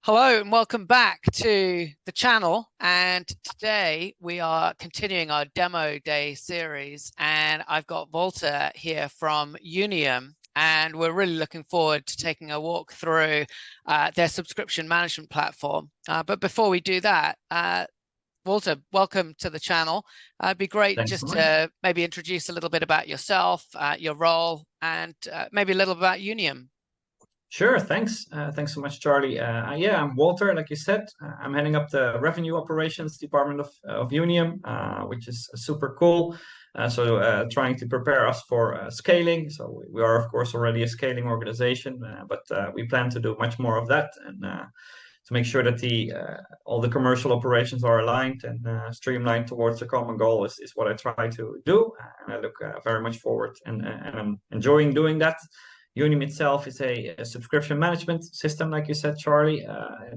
Hello and welcome back to the channel. And today we are continuing our demo day series. And I've got Wolter here from Younium. And we're really looking forward to taking a walk through their subscription management platform. But before we do that, Wolter, welcome to the channel. It'd be great Thanks just so to maybe introduce a little bit about yourself, your role, and maybe a little about Younium. Sure, thanks. Thanks so much, Charlie. Yeah, I'm Wolter, like you said. I'm heading up the revenue operations department of Younium, which is super cool. Trying to prepare us for scaling. So we are, of course, already a scaling organization, but we plan to do much more of that and to make sure that all the commercial operations are aligned and streamlined towards the common goal is what I try to do. And I look very much forward and I'm enjoying doing that. Younium itself is a subscription management system, like you said, Charlie,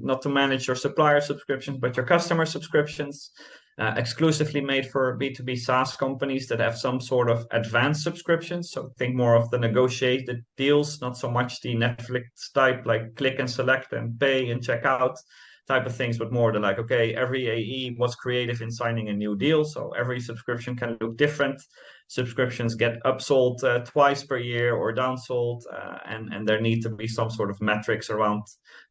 not to manage your supplier subscriptions, but your customer subscriptions, exclusively made for B2B SaaS companies that have some sort of advanced subscriptions. So think more of the negotiated deals, not so much the Netflix type, like click and select and pay and check out type of things, but more the like, okay, every AE was creative in signing a new deal. So every subscription can look different. Subscriptions get upsold twice per year or downsold, and there need to be some sort of metrics around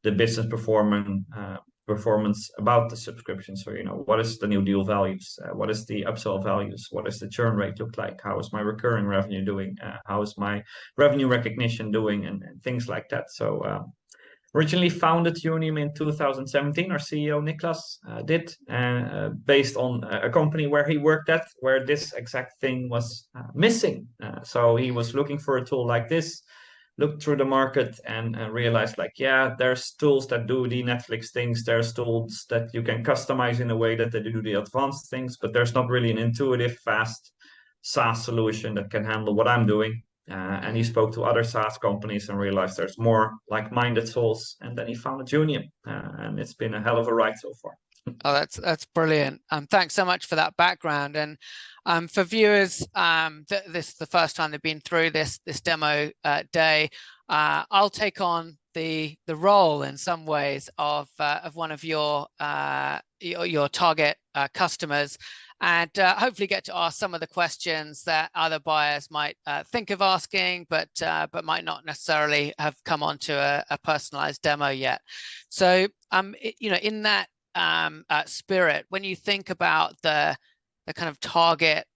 the business performance about the subscription. So, what is the new deal values? What is the upsell values? What does the churn rate look like? How is my recurring revenue doing? How is my revenue recognition doing? And things like that. So, originally founded Younium in 2017, our CEO Niklas did, based on a company where he worked at, where this exact thing was missing. So he was looking for a tool like this, looked through the market and realized like, yeah, there's tools that do the Netflix things. There's tools that you can customize in a way that they do the advanced things, but there's not really an intuitive, fast SaaS solution that can handle what I'm doing. And he spoke to other SaaS companies and realized there's more like-minded souls. And then he founded Younium, and it's been a hell of a ride so far. Oh, that's brilliant. Thanks so much for that background. And for viewers, this is the first time they've been through this demo day. I'll take on the role in some ways of one of your target customers, and hopefully get to ask some of the questions that other buyers might think of asking, but might not necessarily have come onto a personalized demo yet. So, in that spirit, when you think about the kind of target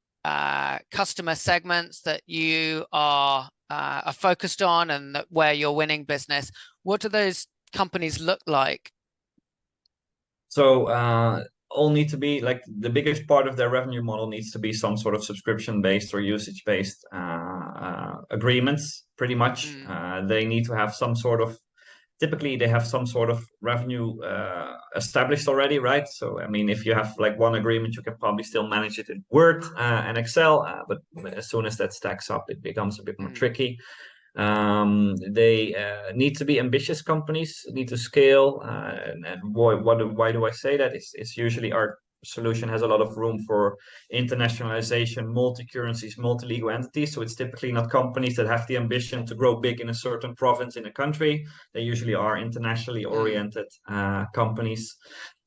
customer segments that you are focused on and where you're winning business, what do those companies look like? So all need to be like the biggest part of their revenue model needs to be some sort of subscription-based or usage-based agreements, pretty much. They need to have some sort of, typically they have some sort of revenue established already, right? So, I mean, if you have like one agreement, you can probably still manage it in Word and Excel, but as soon as that stacks up, it becomes a bit more tricky. They need to be ambitious companies, need to scale. And why do I say that? It's usually our solution has a lot of room for internationalization, multi-currencies, multi-legal entities. So it's typically not companies that have the ambition to grow big in a certain province in a country. They usually are internationally oriented companies.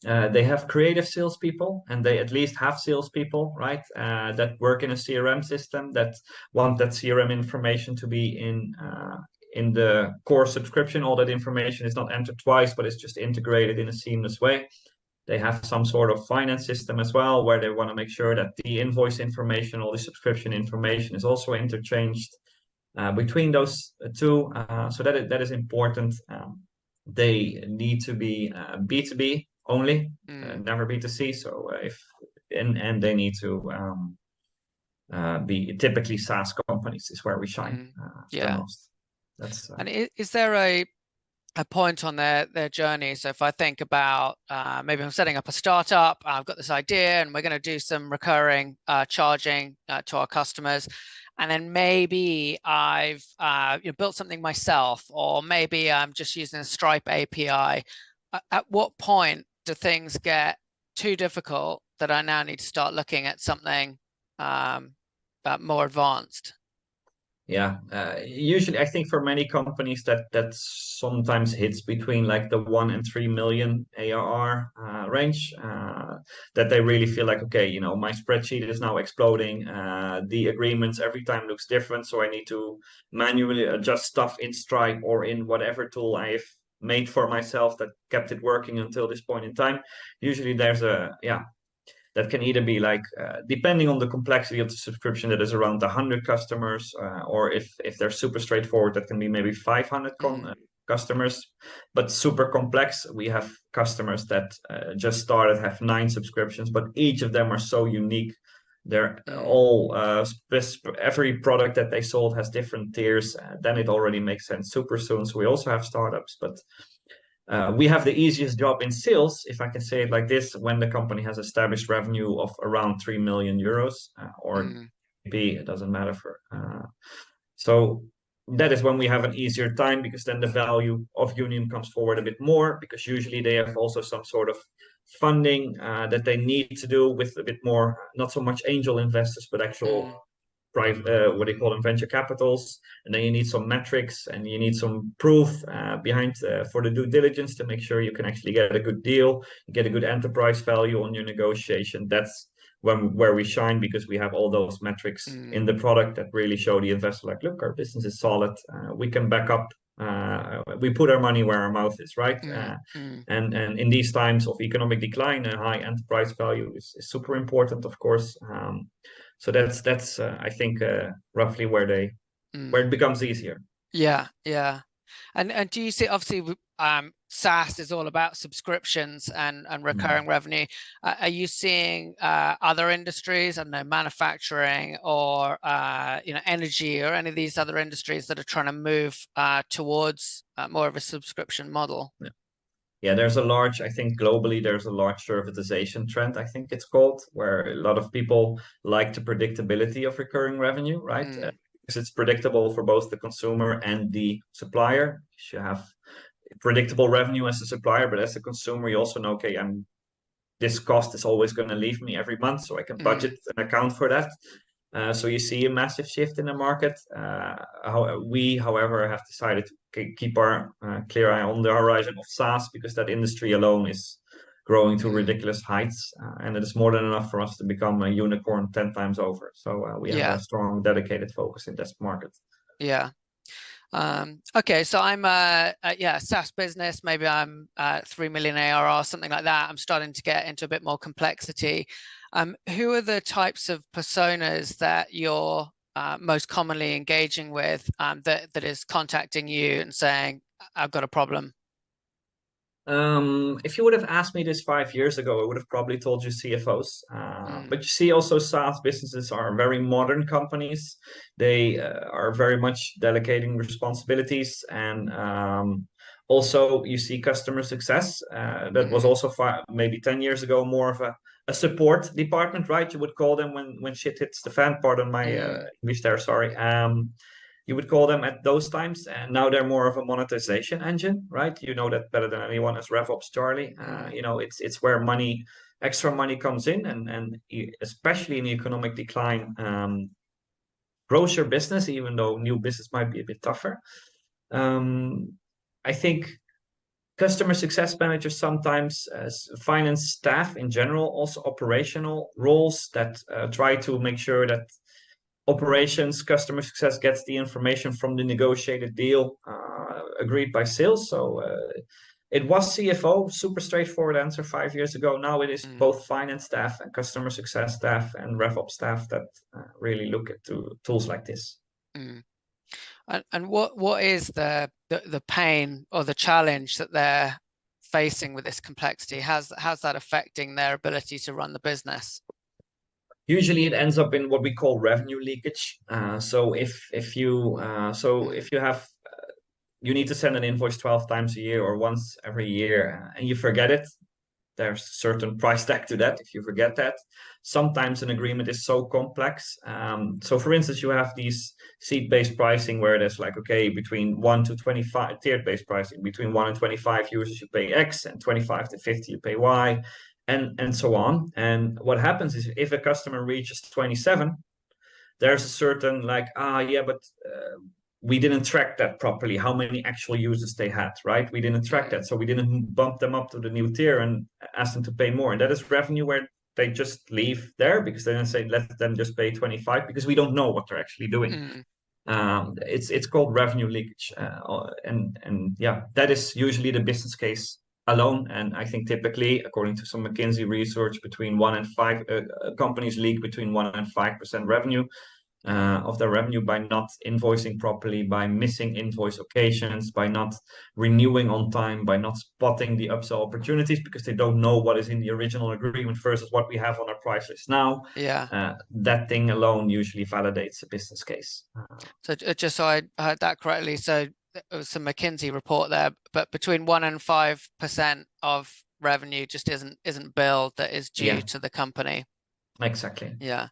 They have creative salespeople, and they at least have salespeople, right? That work in a CRM system, that want that CRM information to be in the core subscription. All that information is not entered twice, but it's just integrated in a seamless way. They have some sort of finance system as well, where they want to make sure that the invoice information, all the subscription information is also interchanged between those two. So that is important. They need to be B2B only, never B2C. So and they need to be typically SaaS companies is where we shine the most. That's and is there a point on their journey? So if I think about maybe I'm setting up a startup, I've got this idea and we're going to do some recurring charging to our customers, and then maybe I've built something myself, or maybe I'm just using a Stripe API. At what point do things get too difficult that I now need to start looking at something more advanced? Yeah, usually I think for many companies that sometimes hits between like the 1 and 3 million ARR range, that they really feel like, okay, you know, my spreadsheet is now exploding. The agreements every time looks different, so I need to manually adjust stuff in Stripe or in whatever tool I've made for myself that kept it working until this point in time. Usually there's a yeah, that can either be like depending on the complexity of the subscription, that is around 100 customers, or if they're super straightforward, that can be maybe 500 customers. But super complex, we have customers that just started, have 9 subscriptions, but each of them are so unique. They're all every product that they sold has different tiers. Then it already makes sense super soon. So we also have startups, but we have the easiest job in sales, if I can say it like this, when the company has established revenue of around 3 million euros, or B, it doesn't matter for. So that is when we have an easier time, because then the value of Younium comes forward a bit more, because usually they have also some sort of funding that they need to do with a bit more, not so much angel investors, but actual private, what they call them, venture capitals. And then you need some metrics and you need some proof behind for the due diligence to make sure you can actually get a good deal, get a good enterprise value on your negotiation. That's where we shine, because we have all those metrics in the product that really show the investor, like, look, our business is solid. We can back up. We put our money where our mouth is, right? And in these times of economic decline, a high enterprise value is super important, of course. So that's I think roughly where it becomes easier. Yeah, yeah. And do you see, obviously, SaaS is all about subscriptions and recurring revenue. Are you seeing other industries, I don't know, manufacturing or energy or any of these other industries that are trying to move towards more of a subscription model? Yeah, there's a large, I think globally, there's a large servitization trend, I think it's called, where a lot of people like the predictability of recurring revenue, right? Because it's predictable for both the consumer and the supplier. You have predictable revenue as a supplier, but as a consumer, you also know, okay, this cost is always going to leave me every month, so I can budget and account for that. So you see a massive shift in the market. We, however, have decided to keep our clear eye on the horizon of SaaS, because that industry alone is growing to ridiculous heights, and it is more than enough for us to become a unicorn 10 times over. So we have a strong, dedicated focus in this market. Yeah. Okay, so I'm SaaS business. Maybe I'm 3 million ARR, something like that. I'm starting to get into a bit more complexity. Who are the types of personas that you're most commonly engaging with, that is contacting you and saying, I've got a problem? If you would have asked me this 5 years ago, I would have probably told you CFOs. But you see, also SaaS businesses are very modern companies. They are very much delegating responsibilities, and also you see customer success. That was also maybe 10 years ago more of a support department, right? You would call them when shit hits the fan. Pardon my English there, sorry. You would call them at those times, and now they're more of a monetization engine, right? You know that better than anyone as RevOpsCharlie. It's where extra money comes in, and especially in the economic decline, grows your business, even though new business might be a bit tougher. I think customer success managers sometimes, as finance staff in general, also operational roles that try to make sure that operations, customer success gets the information from the negotiated deal agreed by sales. So it was CFO, super straightforward answer 5 years ago. Now it is both finance staff and customer success staff and RevOps staff that really look at tools like this. And what is the pain or the challenge that they're facing with this complexity? How's that affecting their ability to run the business? Usually it ends up in what we call revenue leakage. So if you have you need to send an invoice 12 times a year or once every year, and you forget it, there's a certain price tag to that if you forget that. Sometimes an agreement is so complex. So for instance, you have these seat-based pricing where there's like, okay, between 1 to 25, tiered-based pricing, between 1 and 25 users you pay X, and 25 to 50 you pay Y, and so on. And what happens is, if a customer reaches 27, there's a certain like, yeah, but we didn't track that properly, how many actual users they had, right? We didn't track that, so we didn't bump them up to the new tier and ask them to pay more. And that is revenue where they just leave there because they then say, let them just pay 25 because we don't know what they're actually doing. It's called revenue leakage, and yeah, that is usually the business case alone. And I think typically, according to some McKinsey research, between 1 and 5 companies leak between 1 and 5% revenue of their revenue by not invoicing properly, by missing invoice occasions, by not renewing on time, by not spotting the upsell opportunities because they don't know what is in the original agreement versus what we have on our price list now. That thing alone usually validates a business case. So just so I heard that correctly, so it was some McKinsey report there, but between 1 and 5% of revenue just isn't billed that is due to the company. Exactly. Yeah.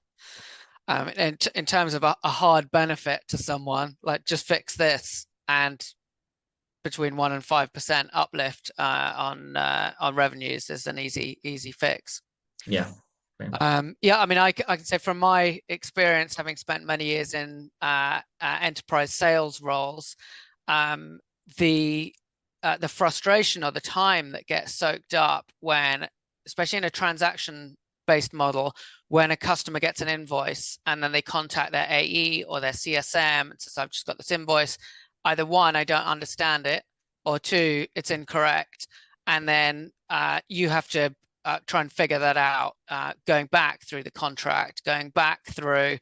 And in terms of a hard benefit to someone, like just fix this, and between 1 and 5% uplift on revenues is an easy fix. Yeah. Yeah, I mean, I can say from my experience, having spent many years in enterprise sales roles, the frustration or the time that gets soaked up when, especially in a transaction-based model, when a customer gets an invoice and then they contact their AE or their CSM and says, I've just got this invoice. Either one, I don't understand it, or two, it's incorrect. And then you have to try and figure that out, going back through the contract, going back through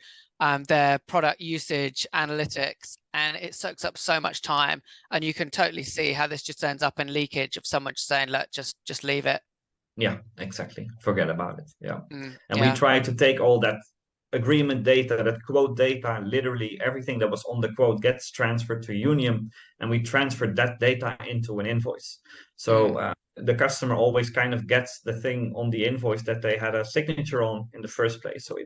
their product usage analytics, and it soaks up so much time. And you can totally see how this just ends up in leakage of someone just saying, look, just leave it. Yeah, exactly. Forget about it. Yeah. And yeah. we try to take all that agreement data, that quote data, literally everything that was on the quote gets transferred to Younium, and we transfer that data into an invoice. So the customer always kind of gets the thing on the invoice that they had a signature on in the first place. So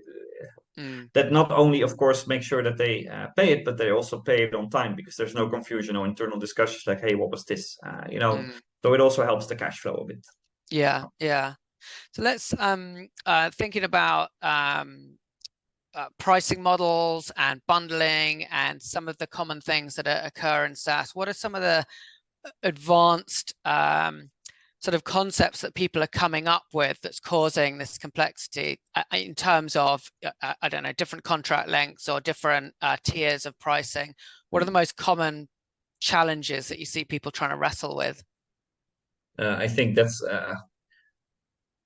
that not only, of course, make sure that they pay it, but they also pay it on time because there's no confusion or internal discussions like, hey, what was this? So it also helps the cash flow a bit. Yeah. So let's thinking about pricing models and bundling and some of the common things that occur in SaaS. What are some of the advanced sort of concepts that people are coming up with that's causing this complexity in terms of, I don't know, different contract lengths or different tiers of pricing? What are the most common challenges that you see people trying to wrestle with? I think that's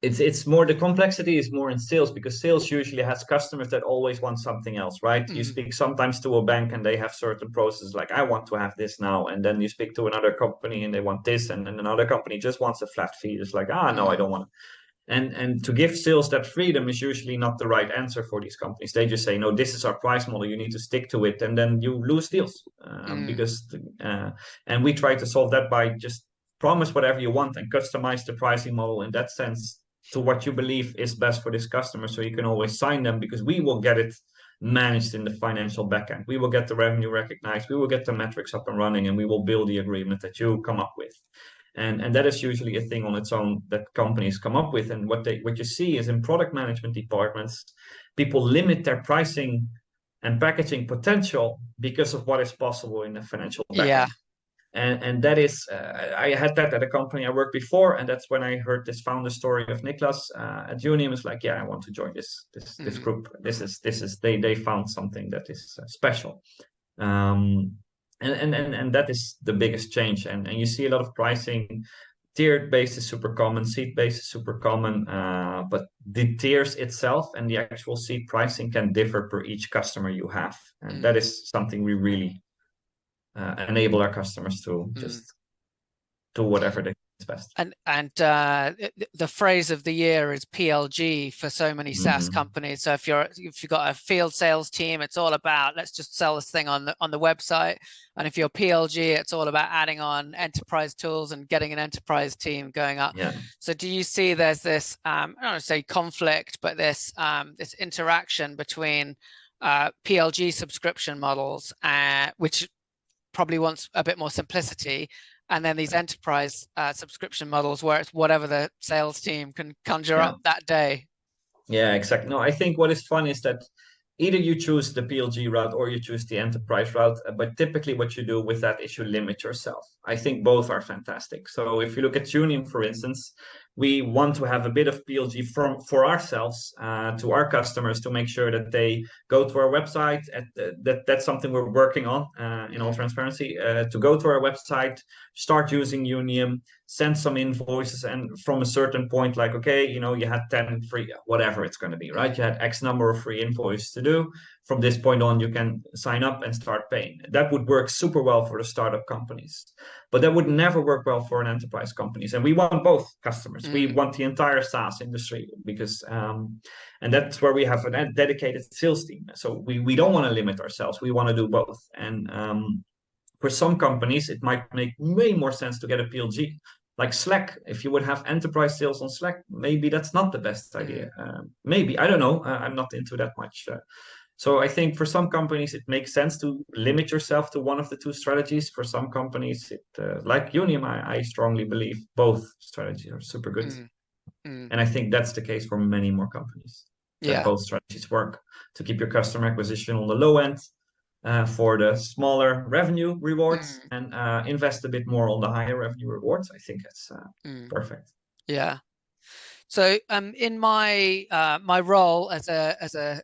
it's more, the complexity is more in sales, because sales usually has customers that always want something else, right? You speak sometimes to a bank and they have certain processes like, I want to have this now, and then you speak to another company and they want this, and then another company just wants a flat fee. It's like, no, I don't want it. And to give sales that freedom is usually not the right answer for these companies. They just say, no, this is our price model, you need to stick to it, and then you lose deals because and we try to solve that by just promise whatever you want and customize the pricing model in that sense to what you believe is best for this customer, so you can always sign them, because we will get it managed in the financial backend. We will get the revenue recognized, we will get the metrics up and running, and we will build the agreement that you come up with. And that is usually a thing on its own that companies come up with. And what you see is in product management departments, people limit their pricing and packaging potential because of what is possible in the financial backend. Yeah. And that is, I had that at a company I worked before, and that's when I heard this founder story of Niklas at Younium. It's like, I want to join this group. This is they found something that is special, and that is the biggest change. And you see a lot of pricing. Tiered base is super common, seat base is super common, but the tiers itself and the actual seat pricing can differ per each customer you have, and that is something we really enable our customers to just do whatever they is best. And the phrase of the year is PLG for so many SaaS companies. So if you've got a field sales team, it's all about, let's just sell this thing on the website. And if you're PLG, it's all about adding on enterprise tools and getting an enterprise team going up. Yeah. So do you see there's this I don't want to say conflict, but this interaction between PLG subscription models, which probably wants a bit more simplicity, and then these enterprise subscription models where it's whatever the sales team can conjure up that day? Yeah, exactly. No, I think what is fun is that either you choose the PLG route or you choose the enterprise route. But typically what you do with that is you limit yourself. I think both are fantastic. So if you look at Younium, for instance, we want to have a bit of PLG for ourselves to our customers to make sure that they go to our website. That's something we're working on in all transparency, to go to our website, start using Younium, send some invoices, and from a certain point, like, okay, you had 10 free, whatever it's going to be, right? You had X number of free invoices to do. From this point on, you can sign up and start paying. That would work super well for the startup companies, but that would never work well for an enterprise companies. And we want both customers. We want the entire SaaS industry, because and that's where we have a dedicated sales team. So we don't want to limit ourselves. We want to do both. And for some companies, it might make way more sense to get a PLG. Like Slack, if you would have enterprise sales on Slack, maybe that's not the best idea. Maybe, I don't know. I'm not into that much. So I think for some companies, it makes sense to limit yourself to one of the two strategies. For some companies, like Younium, I strongly believe both strategies are super good. And I think that's the case for many more companies. That both strategies work to keep your customer acquisition on the low end, for the smaller revenue rewards, and invest a bit more on the higher revenue rewards. I think that's perfect. Yeah. So in my my role as a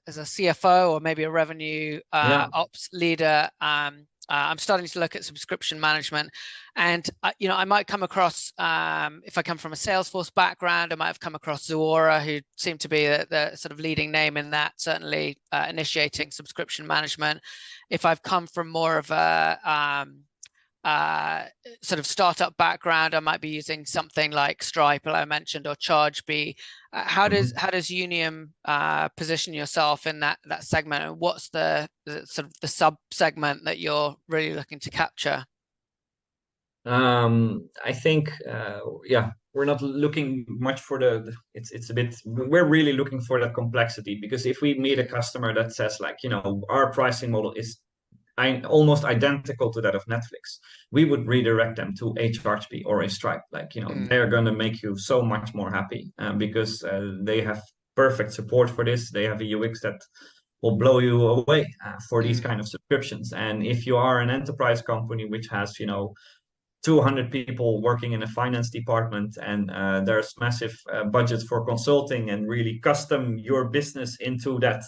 CFO, or maybe a revenue ops leader, I'm starting to look at subscription management, and I might come across, if I come from a Salesforce background, I might have come across Zuora, who seem to be the sort of leading name in that, certainly initiating subscription management. If I've come from more of a sort of startup background, I might be using something like Stripe, like I mentioned, or Chargebee. How does Younium position yourself in that segment, and what's the sort of the sub segment that you're really looking to capture? I think we're not looking much for it's a bit, we're really looking for that complexity, because if we meet a customer that says, like, our pricing model is almost identical to that of Netflix, we would redirect them to a Chargebee or a Stripe. Like, they're going to make you so much more happy, because they have perfect support for this. They have a UX that will blow you away for these kind of subscriptions. And if you are an enterprise company which has 200 people working in a finance department, and there's massive budgets for consulting and really custom your business into that,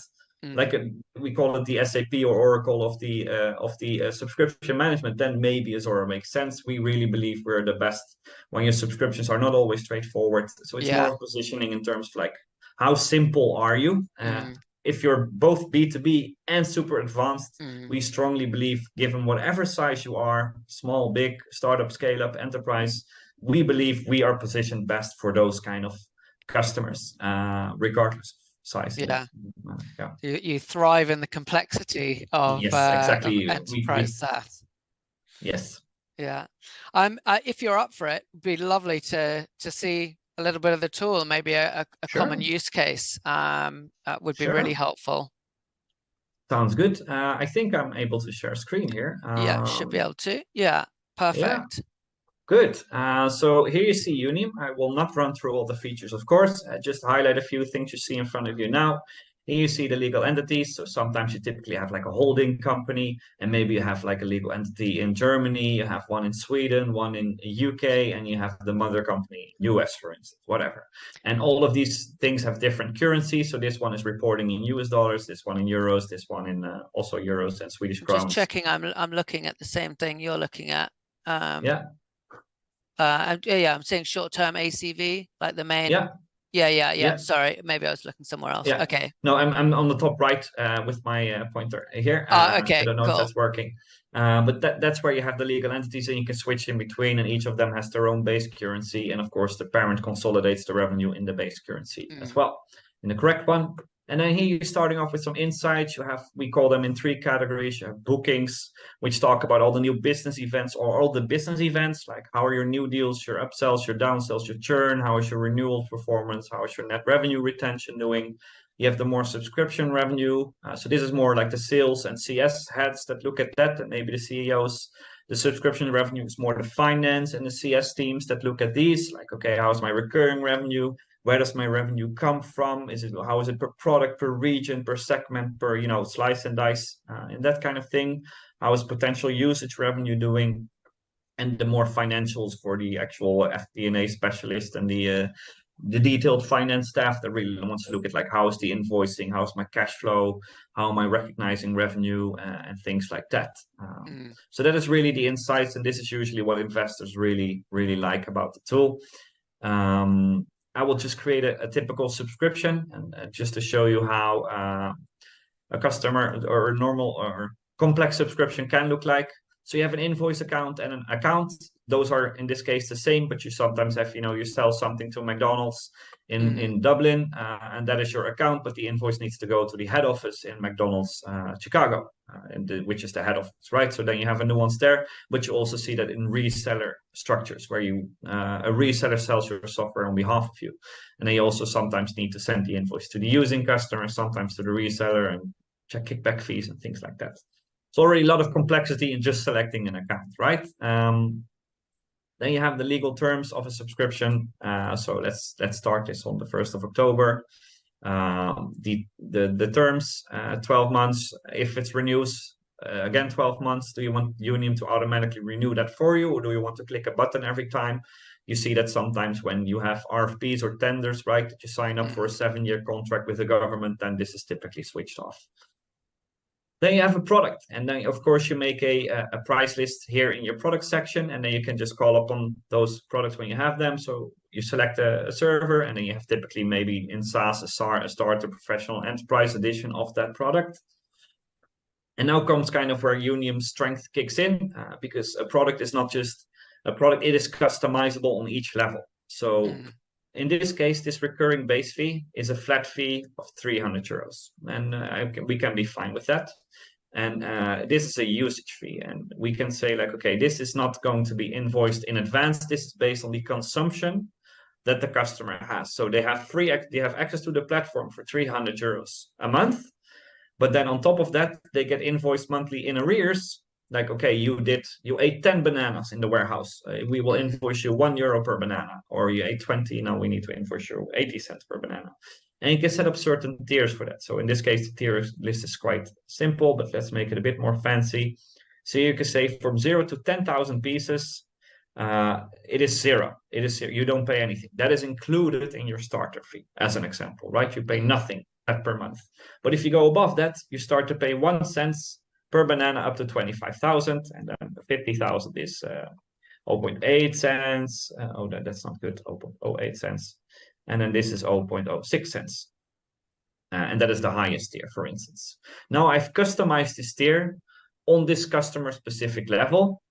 like we call it the SAP or Oracle of the subscription management, then maybe Zuora makes sense. We really believe we're the best when your subscriptions are not always straightforward. So it's more of positioning in terms of, like, how simple are you? If you're both B2B and super advanced, we strongly believe, given whatever size you are, small, big, startup, scale up, enterprise, we believe we are positioned best for those kind of customers, regardless of size. You thrive in the complexity of, exactly. of enterprise SaaS. Yes. Yeah. If you're up for it, it'd be lovely to see a little bit of the tool, maybe a common use case would be really helpful. Sounds good. I think I'm able to share screen here. Should be able to. Yeah, perfect. Good. So here you see Younium. I will not run through all the features, of course. Just highlight a few things you see in front of you now. Here you see the legal entities. So sometimes you typically have like a holding company, and maybe you have like a legal entity in Germany, you have one in Sweden, one in UK, and you have the mother company, US, for instance, whatever. And all of these things have different currencies. So this one is reporting in US dollars, this one in euros, this one in also euros and Swedish crowns. Just checking, I'm looking at the same thing you're looking at. I'm seeing short-term ACV, like the main. Yeah. Sorry, maybe I was looking somewhere else. Okay. No, I'm on the top right with my pointer here. Okay. I don't know if that's working. But that's where you have the legal entities, and you can switch in between, and each of them has their own base currency. And of course, the parent consolidates the revenue in the base currency as well, in the correct one. And then here you're starting off with some insights. We call them in 3 categories. You have bookings, which talk about all the new business events, or all the business events, like how are your new deals, your upsells, your downsells, your churn, how is your renewal performance, how is your net revenue retention doing. You have the more subscription revenue. So this is more like the sales and CS heads that look at that, and maybe the CEOs. The subscription revenue is more the finance and the CS teams that look at these, like, okay, how's my recurring revenue? Where does my revenue come from? How is it per product, per region, per segment, per, you know, slice and dice, and that kind of thing? How is potential usage revenue doing? And the more financials for the actual FP&A specialist and the detailed finance staff that really wants to look at, like, how is the invoicing, how's my cash flow, how am I recognizing revenue, and things like that. So that is really the insights, and this is usually what investors really like about the tool. I will just create a typical subscription, and just to show you how a customer or a normal or complex subscription can look like. So you have an invoice account and an account. Those are in this case the same, but you sometimes have, you know, you sell something to McDonald's in Dublin, and that is your account, but the invoice needs to go to the head office in McDonald's Chicago, which is the head office, right? So then you have a nuance there, but you also see that in reseller structures where you a reseller sells your software on behalf of you, and they also sometimes need to send the invoice to the using customer, sometimes to the reseller, and check kickback fees and things like that. It's already a lot of complexity in just selecting an account, right? Then you have the legal terms of a subscription. So let's start this on the 1st of October. The terms, 12 months. If it renews, again 12 months. Do you want Younium to automatically renew that for you, or do you want to click a button every time? You see that sometimes when you have RFPs or tenders, right, that you sign up for a 7-year contract with the government, then this is typically switched off. Then you have a product, and then of course you make a price list here in your product section, and then you can just call upon those products when you have them. So you select a server, and then you have typically maybe in SaaS a starter, professional, enterprise edition of that product. And now comes kind of where Younium's strength kicks in, because a product is not just a product, it is customizable on each level. So in this case, this recurring base fee is a flat fee of 300 euros, and we can be fine with that. And this is a usage fee, and we can say, like, okay, this is not going to be invoiced in advance. This is based on the consumption that the customer has. So they have access to the platform for 300 euros a month, but then on top of that, they get invoiced monthly in arrears. Like, okay, you ate 10 bananas in the warehouse. We will invoice you €1 per banana, or you ate 20. Now we need to invoice you 80 cents per banana. And you can set up certain tiers for that. So in this case, the tier list is quite simple, but let's make it a bit more fancy. So you can say from 0 to 10,000 pieces, it is zero. It is zero. You don't pay anything. That is included in your starter fee, as an example, right? You pay nothing per month. But if you go above that, you start to pay 1 cent per banana up to 25,000, and then 50,000 is 0.8 cents. That's not good. 0.08 cents. And then this is 0.06 cents. And that is the highest tier, for instance. Now I've customized this tier on this customer specific level,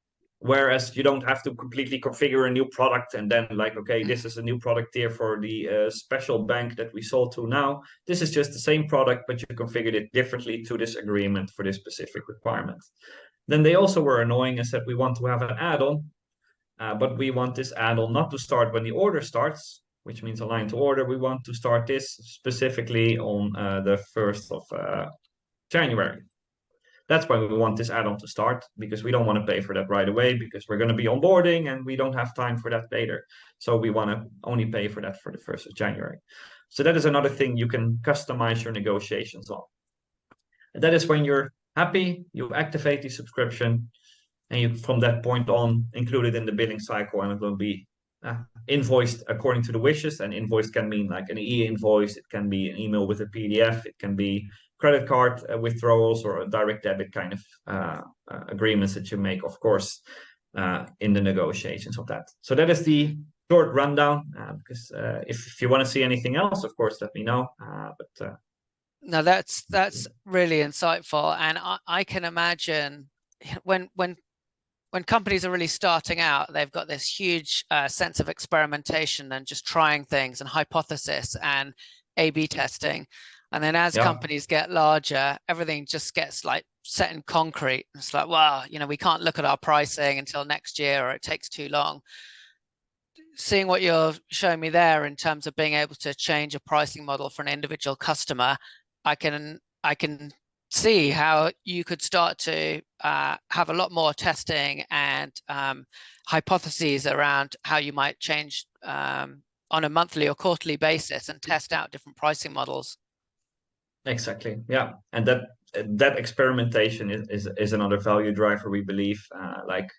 whereas you don't have to completely configure a new product and then, like, okay, this is a new product tier for the special bank that we sold to now. This is just the same product, but you configured it differently to this agreement for this specific requirement. Then they also were annoying and said, we want to have an add-on, but we want this add-on not to start when the order starts, which means align to order. We want to start this specifically on the 1st of January. That's why we want this add-on to start, because we don't want to pay for that right away, because we're going to be onboarding and we don't have time for that later. So we want to only pay for that for the 1st of January. So that is another thing you can customize your negotiations on. And that is when you're happy, you activate the subscription, and you, from that point on, include it in the billing cycle, and it will be invoiced according to the wishes. And invoiced can mean like an e-invoice, it can be an email with a PDF, it can be credit card withdrawals, or a direct debit kind of agreements that you make, of course, in the negotiations of that. So that is the short rundown, because if you want to see anything else, of course, let me know. No, that's really insightful, and I can imagine when companies are really starting out, they've got this huge sense of experimentation and just trying things and hypothesis and A/B testing. And then as companies get larger, everything just gets like set in concrete. It's like, well, we can't look at our pricing until next year, or it takes too long. Seeing what you're showing me there in terms of being able to change a pricing model for an individual customer, I can see how you could start to have a lot more testing and hypotheses around how you might change on a monthly or quarterly basis and test out different pricing models. Exactly. Yeah, and that experimentation is another value driver, we believe. Like,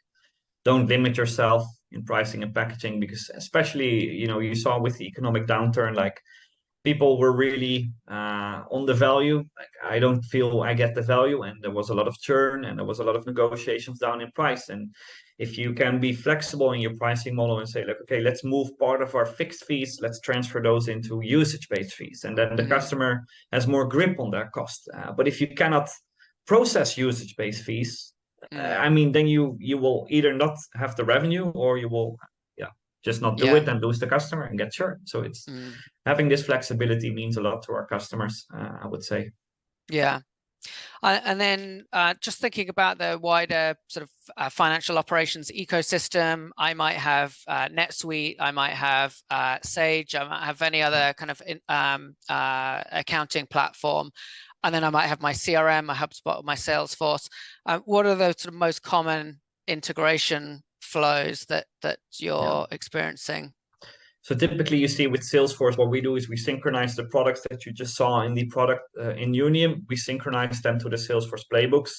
don't limit yourself in pricing and packaging, because especially, you saw with the economic downturn, like, people were really on the value. Like, I don't feel I get the value, and there was a lot of churn, and there was a lot of negotiations down in price. And if you can be flexible in your pricing model and say, like, okay, let's move part of our fixed fees, let's transfer those into usage-based fees, and then the customer has more grip on their cost. But if you cannot process usage-based fees, I mean, then you will either not have the revenue, or you will just not do it and lose the customer and get churn. So it's having this flexibility means a lot to our customers, I would say. Yeah. And then just thinking about the wider sort of financial operations ecosystem, I might have NetSuite, I might have Sage, I might have any other kind of accounting platform, and then I might have my CRM, my HubSpot, my Salesforce. What are the sort of most common integration flows that you're experiencing? So typically you see with Salesforce, what we do is we synchronize the products that you just saw in the product in Younium. We synchronize them to the Salesforce playbooks,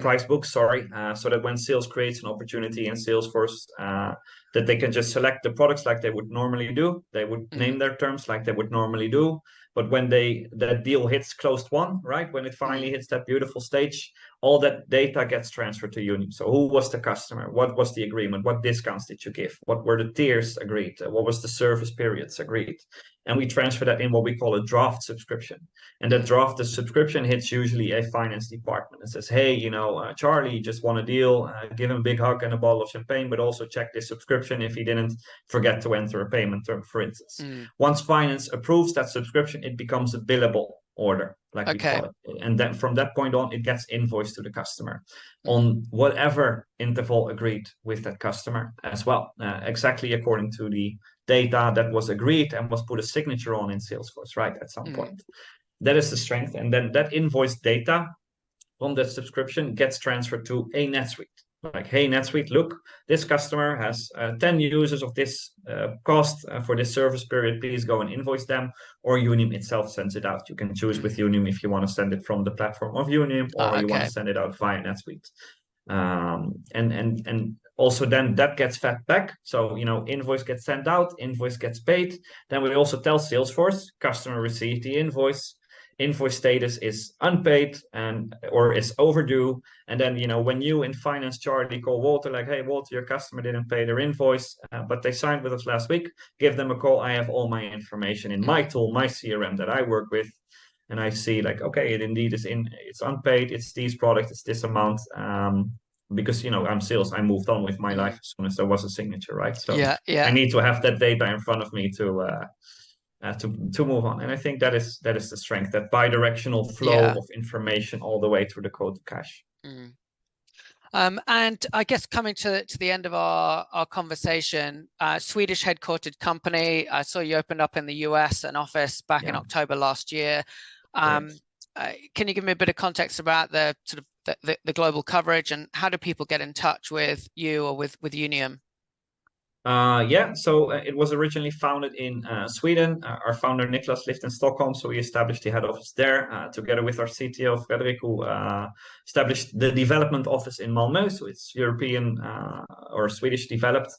price books, sorry, so that when sales creates an opportunity in Salesforce, that they can just select the products like they would normally do. They would name their terms like they would normally do. But when that deal hits closed won, right? When it finally hits that beautiful stage, all that data gets transferred to Younium. So who was the customer? What was the agreement? What discounts did you give? What were the tiers agreed? What was the service periods agreed? And we transfer that in what we call a draft subscription. And that draft subscription hits usually a finance department and says, hey, Charlie just won a deal. Give him a big hug and a bottle of champagne, but also check this subscription if he didn't forget to enter a payment term, for instance. Once finance approves that subscription, it becomes a billable order, like we call it. And then from that point on, it gets invoiced to the customer on whatever interval agreed with that customer as well, exactly according to the data that was agreed and was put a signature on in Salesforce, right, at some point. That is the strength. And then that invoice data from that subscription gets transferred to a NetSuite. Like, hey, NetSuite, look, this customer has 10 users of this cost for this service period. Please go and invoice them. Or Younium itself sends it out. You can choose with Younium if you want to send it from the platform of Younium, or you want to send it out via NetSuite. And also then that gets fed back. So, invoice gets sent out, invoice gets paid. Then we also tell Salesforce, customer received the invoice status is unpaid or is overdue. And then, when you in finance, Charlie, call Wolter, like, hey, Wolter, your customer didn't pay their invoice, but they signed with us last week. Give them a call. I have all my information in my tool, my CRM that I work with. And I see, like, okay, it indeed is it's unpaid. It's these products, it's this amount. Because, I'm sales, I moved on with my life as soon as there was a signature, right? So I need to have that data in front of me to move on. And I think that is the strength, that bi-directional flow of information all the way through the code to cash. And I guess coming to the end of our conversation, Swedish headquartered company. I saw you opened up in the US an office back in October last year. Can you give me a bit of context about the sort of the global coverage, and how do people get in touch with you or with Younium? So it was originally founded in Sweden. Our founder Niklas lived in Stockholm, so we established the head office there together with our CTO Fredrik, who established the development office in Malmö. So it's European or Swedish developed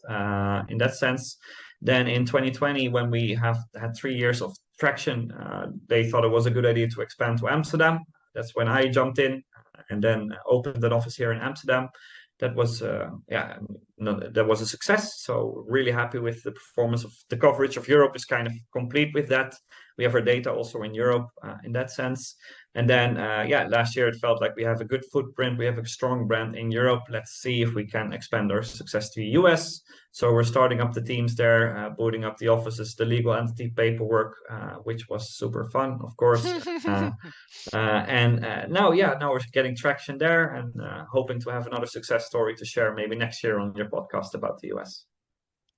in that sense. Then in 2020, when we had 3 years of traction, they thought it was a good idea to expand to Amsterdam. That's when I jumped in and then opened an office here in Amsterdam. That was that was a success. So really happy with the performance of the coverage of Europe is kind of complete with that. We have our data also in Europe in that sense. And then last year it felt like we have a good footprint. We have a strong brand in Europe. Let's see if we can expand our success to the US. So we're starting up the teams there, booting up the offices, the legal entity paperwork, which was super fun, of course. Now we're getting traction there, and hoping to have another success story to share maybe next year on your podcast about the US.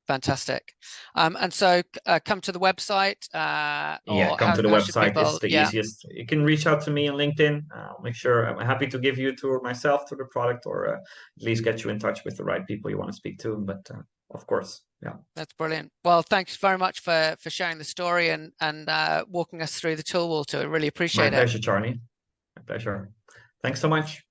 Fantastic. And so come to the website. Come to the website. It's the easiest. You can reach out to me on LinkedIn. I'll make sure I'm happy to give you a tour myself to the product, or at least get you in touch with the right people you want to speak to. But of course, Yeah, that's brilliant. Well, thanks very much for sharing the story and walking us through the tool, Walter. I really my appreciate it. pleasure, Charlie. My pleasure. Thanks so much.